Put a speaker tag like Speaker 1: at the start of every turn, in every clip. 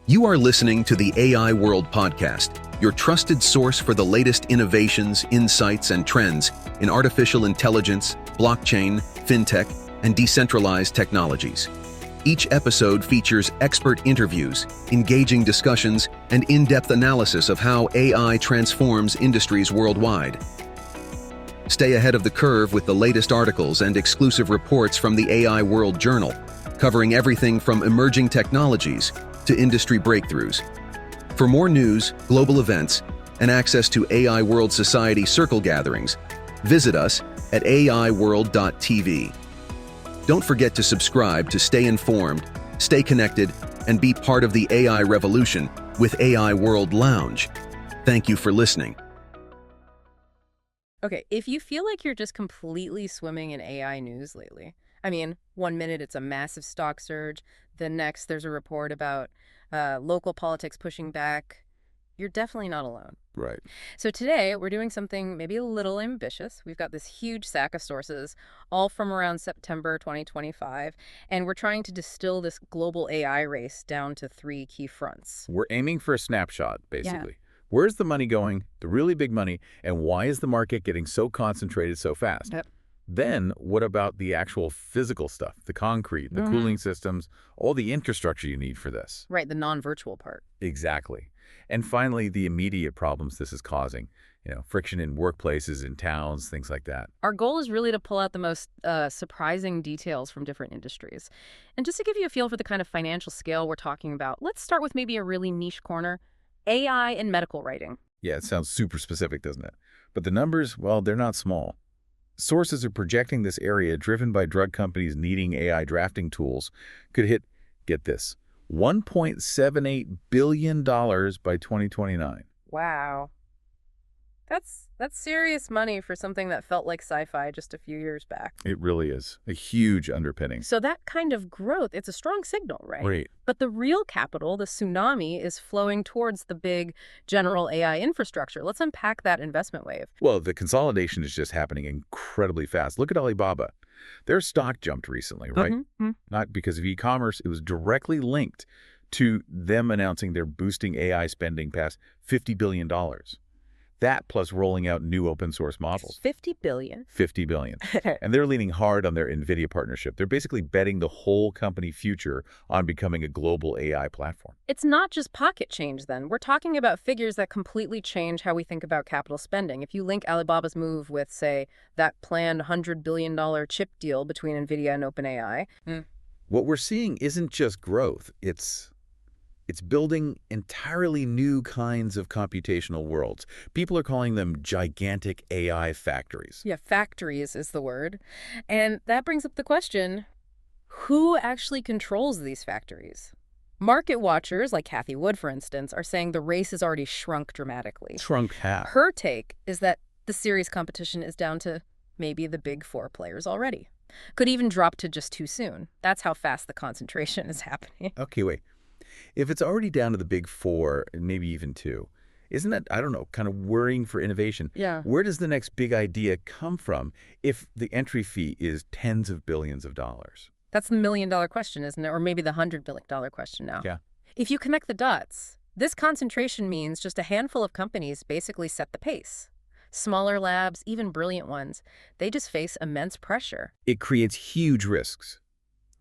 Speaker 1: You are listening to the AI World Podcast, your trusted source for the latest innovations, insights, and trends in artificial intelligence, blockchain, fintech, and decentralized technologies. Each episode features expert interviews, engaging discussions, and in-depth analysis of how AI transforms industries worldwide. Stay ahead of the curve with the latest articles and exclusive reports from the AI World Journal, covering everything from emerging technologies to industry breakthroughs. For more news, global events, and access to AI World Society circle gatherings, visit us at aiworld.tv. Don't forget to subscribe to stay informed, stay connected, and be part of the AI revolution with AI World Lounge. Thank you for listening.
Speaker 2: Okay, if you feel like you're just completely swimming in AI news lately, I mean, 1 minute it's a massive stock surge, the next there's a report about local politics pushing back, you're definitely not alone.
Speaker 3: Right.
Speaker 2: So today we're doing something maybe a little ambitious. We've got this huge stack of sources, all from around September 2025, and we're trying to distill this global AI race down to 3 key fronts.
Speaker 3: We're aiming for a snapshot, basically. Yeah. Where's the money going, the really big money, and why is the market getting so concentrated so fast?
Speaker 2: Yep.
Speaker 3: Then, what about the actual physical stuff, the concrete, the cooling systems, all the infrastructure you need for this?
Speaker 2: Right, the non-virtual part.
Speaker 3: Exactly. And finally, the immediate problems this is causing, friction in workplaces, in towns, things like that.
Speaker 2: Our goal is really to pull out the most surprising details from different industries. And just to give you a feel for the kind of financial scale we're talking about, let's start with maybe a really niche corner, AI in medical writing.
Speaker 3: Yeah, it sounds super specific, doesn't it? But the numbers, well, they're not small. Sources are projecting this area, driven by drug companies needing AI drafting tools, could hit, get this, $1.78 billion by 2029.
Speaker 2: Wow. That's serious money for something that felt like sci-fi just a few years back.
Speaker 3: It really is. A huge underpinning.
Speaker 2: So that kind of growth, it's a strong signal, right?
Speaker 3: Right.
Speaker 2: But the real capital, the tsunami, is flowing towards the big general AI infrastructure. Let's unpack that investment wave.
Speaker 3: Well, the consolidation is just happening incredibly fast. Look at Alibaba. Their stock jumped recently, right? Not because of e-commerce. It was directly linked to them announcing they're boosting AI spending past $50 billion. That plus rolling out new open source models.
Speaker 2: 50 billion?
Speaker 3: 50 billion. And they're leaning hard on their Nvidia partnership. They're basically betting the whole company future on becoming a global AI platform.
Speaker 2: It's not just pocket change then. We're talking about figures that completely change how we think about capital spending. If you link Alibaba's move with, say, that planned $100 billion chip deal between Nvidia and OpenAI.
Speaker 3: What we're seeing isn't just growth. It's building entirely new kinds of computational worlds. People are calling them gigantic AI factories.
Speaker 2: Yeah, factories is the word. And that brings up the question, who actually controls these factories? Market watchers, like Cathie Wood, for instance, are saying the race has already shrunk dramatically.
Speaker 3: Shrunk half.
Speaker 2: Her take is that the serious competition is down to maybe the big 4 players already. Could even drop to just too soon. That's how fast the concentration is happening.
Speaker 3: Okay, wait. If it's already down to the big 4, and maybe even 2, isn't that, I don't know, kind of worrying for innovation?
Speaker 2: Yeah.
Speaker 3: Where does the next big idea come from if the entry fee is tens of billions of dollars?
Speaker 2: That's the $1 million question, isn't it? Or maybe the $100 billion question now.
Speaker 3: Yeah.
Speaker 2: If you connect the dots, this concentration means just a handful of companies basically set the pace. Smaller labs, even brilliant ones, they just face immense pressure.
Speaker 3: It creates huge risks.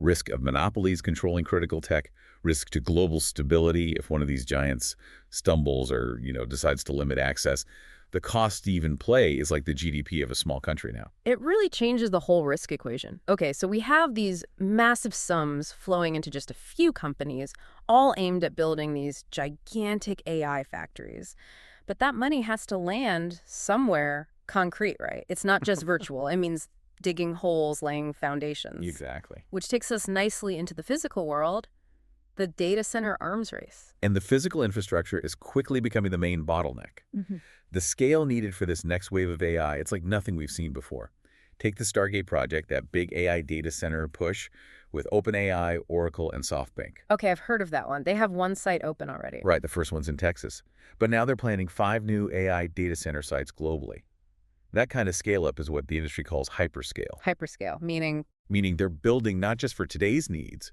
Speaker 3: Risk of monopolies controlling critical tech, risk to global stability if one of these giants stumbles or, decides to limit access. The cost to even play is like the GDP of a small country now.
Speaker 2: It really changes the whole risk equation. Okay, so we have these massive sums flowing into just a few companies, all aimed at building these gigantic AI factories. But that money has to land somewhere concrete, right? It's not just virtual. It means digging holes, laying foundations.
Speaker 3: Exactly.
Speaker 2: Which takes us nicely into the physical world, the data center arms race.
Speaker 3: And the physical infrastructure is quickly becoming the main bottleneck. The scale needed for this next wave of AI, it's like nothing we've seen before. Take the Stargate project, that big AI data center push with OpenAI, Oracle, and SoftBank.
Speaker 2: Okay, I've heard of that one. They have one site open already.
Speaker 3: Right, the first one's in Texas. But now they're planning 5 new AI data center sites globally. That kind of scale-up is what the industry calls hyperscale.
Speaker 2: Hyperscale, meaning?
Speaker 3: Meaning they're building not just for today's needs,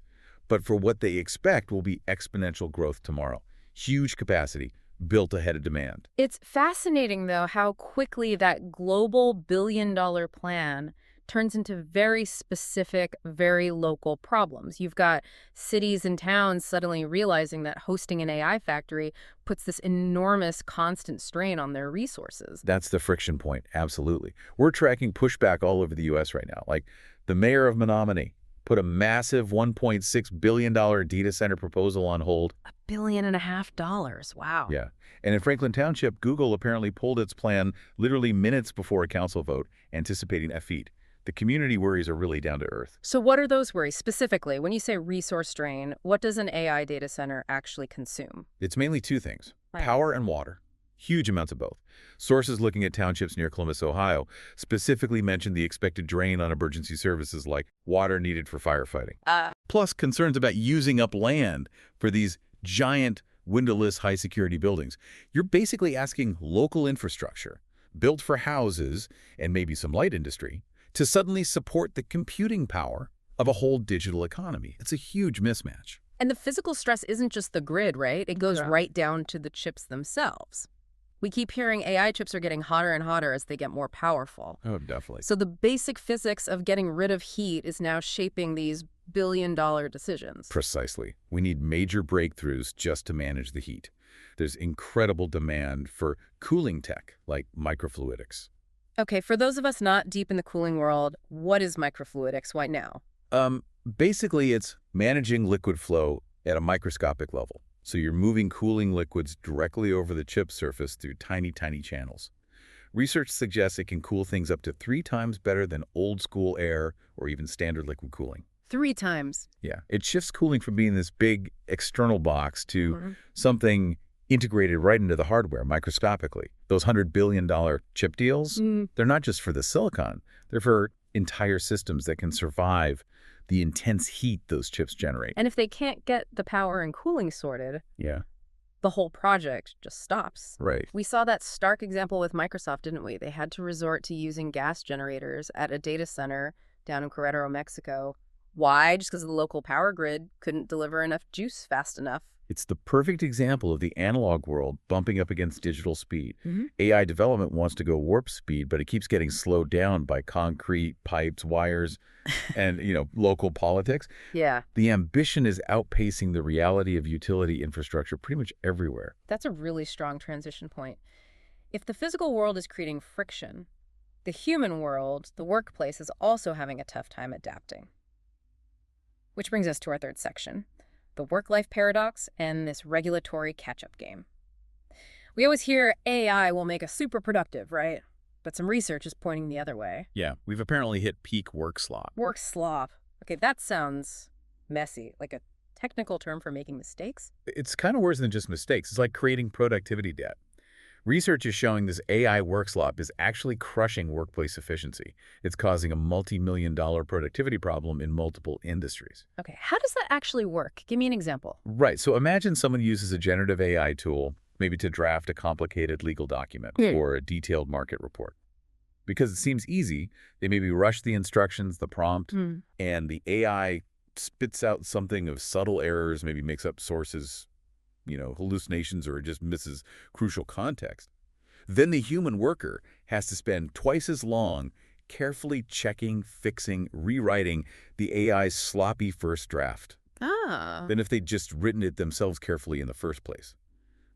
Speaker 3: but for what they expect will be exponential growth tomorrow. Huge capacity built ahead of demand.
Speaker 2: It's fascinating, though, how quickly that global billion-dollar plan turns into very specific, very local problems. You've got cities and towns suddenly realizing that hosting an AI factory puts this enormous constant strain on their resources.
Speaker 3: That's the friction point, absolutely. We're tracking pushback all over the U.S. right now. Like the mayor of Menominee put a massive $1.6 billion data center proposal on hold.
Speaker 2: $1.5 billion. Wow.
Speaker 3: Yeah. And in Franklin Township, Google apparently pulled its plan literally minutes before a council vote, anticipating a feat. The community worries are really down to earth.
Speaker 2: So what are those worries specifically? When you say resource strain, what does an AI data center actually consume?
Speaker 3: It's mainly two things,
Speaker 2: Right.
Speaker 3: power and water. Huge amounts of both. Sources looking at townships near Columbus, Ohio, specifically mentioned the expected drain on emergency services like water needed for firefighting. Plus concerns about using up land for these giant, windowless, high-security buildings. You're basically asking local infrastructure, built for houses and maybe some light industry, to suddenly support the computing power of a whole digital economy. It's a huge mismatch.
Speaker 2: And the physical stress isn't just the grid, right? It goes right down to the chips themselves. We keep hearing AI chips are getting hotter and hotter as they get more powerful.
Speaker 3: Oh, definitely.
Speaker 2: So the basic physics of getting rid of heat is now shaping these billion-dollar decisions.
Speaker 3: Precisely. We need major breakthroughs just to manage the heat. There's incredible demand for cooling tech like microfluidics.
Speaker 2: Okay, for those of us not deep in the cooling world, what is microfluidics? Why now?
Speaker 3: Basically, it's managing liquid flow at a microscopic level. So you're moving cooling liquids directly over the chip surface through tiny, tiny channels. Research suggests it can cool things up to 3 times better than old-school air or even standard liquid cooling.
Speaker 2: 3 times.
Speaker 3: Yeah, it shifts cooling from being this big external box to something integrated right into the hardware microscopically. Those $100 billion chip deals, they're not just for the silicon. They're for entire systems that can survive the intense heat those chips generate.
Speaker 2: And if they can't get the power and cooling sorted,
Speaker 3: Yeah.
Speaker 2: the whole project just stops.
Speaker 3: Right.
Speaker 2: We saw that stark example with Microsoft, didn't we? They had to resort to using gas generators at a data center down in Querétaro, Mexico. Why? Just because the local power grid couldn't deliver enough juice fast enough.
Speaker 3: It's the perfect example of the analog world bumping up against digital speed. AI development wants to go warp speed, but it keeps getting slowed down by concrete, pipes, wires, and, local politics.
Speaker 2: Yeah.
Speaker 3: The ambition is outpacing the reality of utility infrastructure pretty much everywhere.
Speaker 2: That's a really strong transition point. If the physical world is creating friction, the human world, the workplace, is also having a tough time adapting. Which brings us to our third section, the work-life paradox and this regulatory catch-up game. We always hear AI will make us super productive, right? But some research is pointing the other way.
Speaker 3: Yeah, we've apparently hit peak work slop.
Speaker 2: Work slop. Okay, that sounds messy, like a technical term for making mistakes.
Speaker 3: It's kind of worse than just mistakes. It's like creating productivity debt. Research is showing this AI work slop is actually crushing workplace efficiency. It's causing a multi-million-dollar productivity problem in multiple industries.
Speaker 2: Okay, how does that actually work? Give me an example.
Speaker 3: Right, so imagine someone uses a generative AI tool, maybe to draft a complicated legal document or a detailed market report. Because it seems easy, they maybe rush the instructions, the prompt, and the AI spits out something of subtle errors, maybe makes up sources, hallucinations, or just misses crucial context. Then the human worker has to spend twice as long carefully checking, fixing, rewriting the AI's sloppy first draft than if they'd just written it themselves carefully in the first place.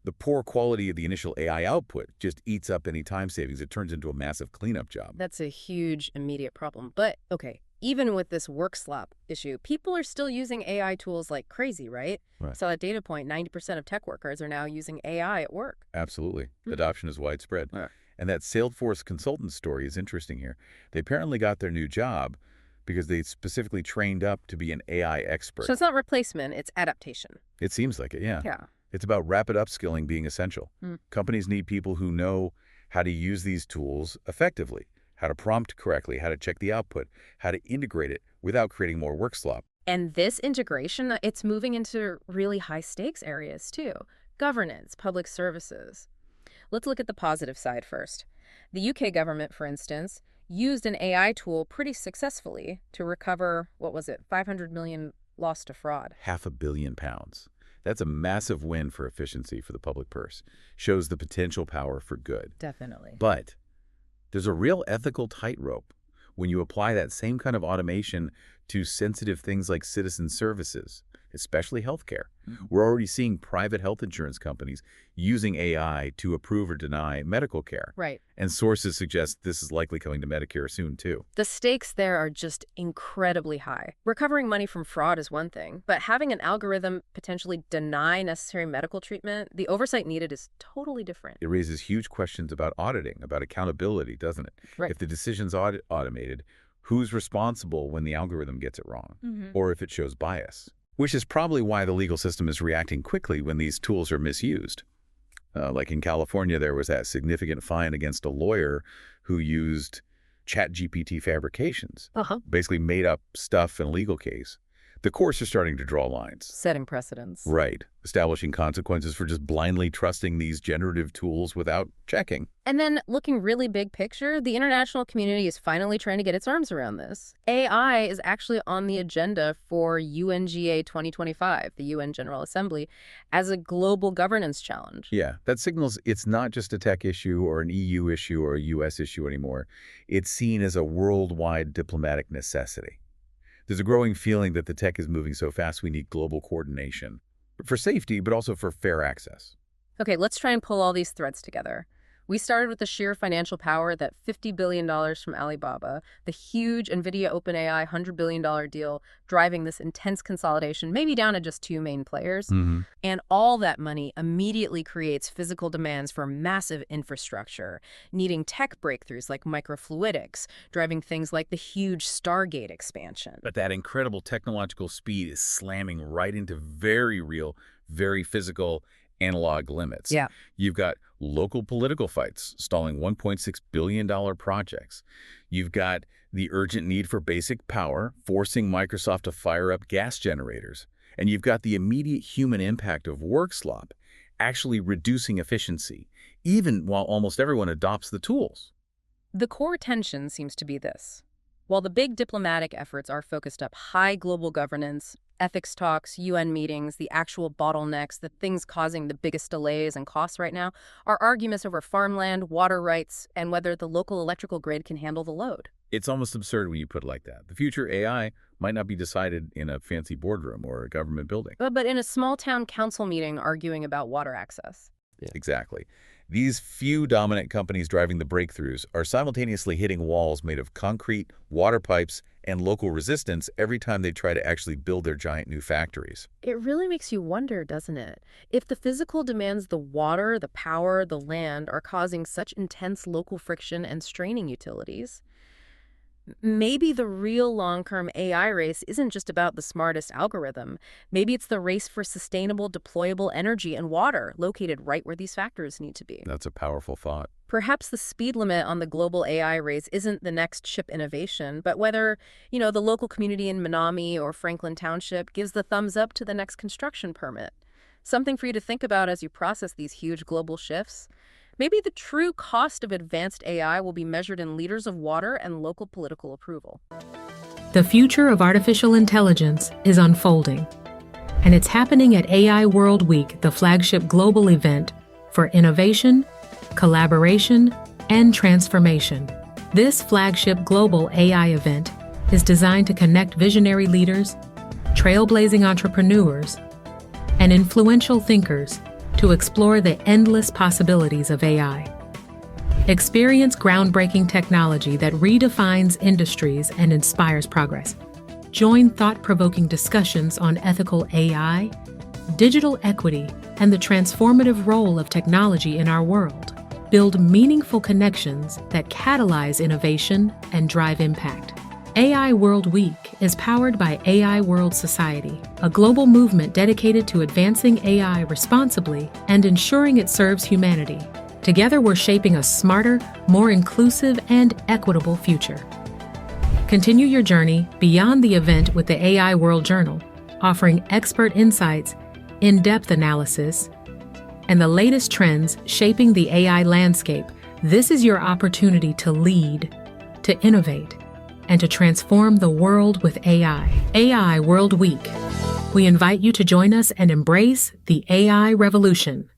Speaker 3: The poor quality of the initial AI output just eats up any time savings. It turns into a massive cleanup job.
Speaker 2: That's a huge immediate problem. But, okay, even with this work slop issue, people are still using AI tools like crazy, right?
Speaker 3: Right.
Speaker 2: So that data point, 90% of tech workers are now using AI at work.
Speaker 3: Absolutely. Adoption is widespread. And that Salesforce consultant story is interesting here. They apparently got their new job because they specifically trained up to be an AI expert.
Speaker 2: So it's not replacement, it's adaptation.
Speaker 3: It seems like it, yeah.
Speaker 2: Yeah.
Speaker 3: It's about rapid upskilling being essential. Companies need people who know how to use these tools effectively, how to prompt correctly, how to check the output, how to integrate it without creating more work slop.
Speaker 2: And this integration, it's moving into really high-stakes areas, too. Governance, public services. Let's look at the positive side first. The UK government, for instance, used an AI tool pretty successfully to recover, what was it, $500 million lost to fraud.
Speaker 3: £500 million. That's a massive win for efficiency for the public purse. Shows the potential power for good.
Speaker 2: Definitely.
Speaker 3: But there's a real ethical tightrope when you apply that same kind of automation to sensitive things like citizen services, especially healthcare. We're already seeing private health insurance companies using AI to approve or deny medical care.
Speaker 2: Right.
Speaker 3: And sources suggest this is likely coming to Medicare soon, too.
Speaker 2: The stakes there are just incredibly high. Recovering money from fraud is one thing, but having an algorithm potentially deny necessary medical treatment, the oversight needed is totally different.
Speaker 3: It raises huge questions about auditing, about accountability, doesn't it?
Speaker 2: Right.
Speaker 3: If the decision's automated, who's responsible when the algorithm gets it wrong? Or if it shows bias? Which is probably why the legal system is reacting quickly when these tools are misused. Like in California, there was that significant fine against a lawyer who used ChatGPT fabrications, basically made up stuff in a legal case. The courts are starting to draw lines.
Speaker 2: Setting precedents.
Speaker 3: Right. Establishing consequences for just blindly trusting these generative tools without checking.
Speaker 2: And then, looking really big picture, the international community is finally trying to get its arms around this. AI is actually on the agenda for UNGA 2025, the UN General Assembly, as a global governance challenge.
Speaker 3: Yeah, that signals it's not just a tech issue or an EU issue or a US issue anymore. It's seen as a worldwide diplomatic necessity. There's a growing feeling that the tech is moving so fast we need global coordination for safety, but also for fair access.
Speaker 2: Okay, let's try and pull all these threads together. We started with the sheer financial power, that $50 billion from Alibaba, the huge Nvidia OpenAI $100 billion deal driving this intense consolidation, maybe down to just two main players. And all that money immediately creates physical demands for massive infrastructure, needing tech breakthroughs like microfluidics, driving things like the huge Stargate expansion.
Speaker 3: But that incredible technological speed is slamming right into very real, very physical analog limits.
Speaker 2: Yeah.
Speaker 3: You've got local political fights stalling $1.6 billion projects. You've got the urgent need for basic power, forcing Microsoft to fire up gas generators. And you've got the immediate human impact of work slop, actually reducing efficiency, even while almost everyone adopts the tools.
Speaker 2: The core tension seems to be this. While the big diplomatic efforts are focused up high global governance, ethics talks, UN meetings, the actual bottlenecks, the things causing the biggest delays and costs right now, are arguments over farmland, water rights, and whether the local electrical grid can handle the load.
Speaker 3: It's almost absurd when you put it like that. The future AI might not be decided in a fancy boardroom or a government building.
Speaker 2: But in a small town council meeting arguing about water access.
Speaker 3: Yeah. Exactly. These few dominant companies driving the breakthroughs are simultaneously hitting walls made of concrete, water pipes, and local resistance every time they try to actually build their giant new factories.
Speaker 2: It really makes you wonder, doesn't it? If the physical demands, the water, the power, the land, are causing such intense local friction and straining utilities, maybe the real long-term AI race isn't just about the smartest algorithm. Maybe it's the race for sustainable, deployable energy and water located right where these factors need to be.
Speaker 3: That's a powerful thought.
Speaker 2: Perhaps the speed limit on the global AI race isn't the next chip innovation, but whether, the local community in Menominee or Franklin Township gives the thumbs up to the next construction permit. Something for you to think about as you process these huge global shifts. Maybe the true cost of advanced AI will be measured in liters of water and local political approval.
Speaker 4: The future of artificial intelligence is unfolding, and it's happening at AI World Week, the flagship global event for innovation, collaboration, and transformation. This flagship global AI event is designed to connect visionary leaders, trailblazing entrepreneurs, and influential thinkers to explore the endless possibilities of AI. Experience groundbreaking technology that redefines industries and inspires progress. Join thought-provoking discussions on ethical AI, digital equity, and the transformative role of technology in our world. Build meaningful connections that catalyze innovation and drive impact. AI World Week is powered by AI World Society, a global movement dedicated to advancing AI responsibly and ensuring it serves humanity. Together, we're shaping a smarter, more inclusive, and equitable future. Continue your journey beyond the event with the AI World Journal, offering expert insights, in-depth analysis, and the latest trends shaping the AI landscape. This is your opportunity to lead, to innovate, and to transform the world with AI. AI World Week. We invite you to join us and embrace the AI revolution.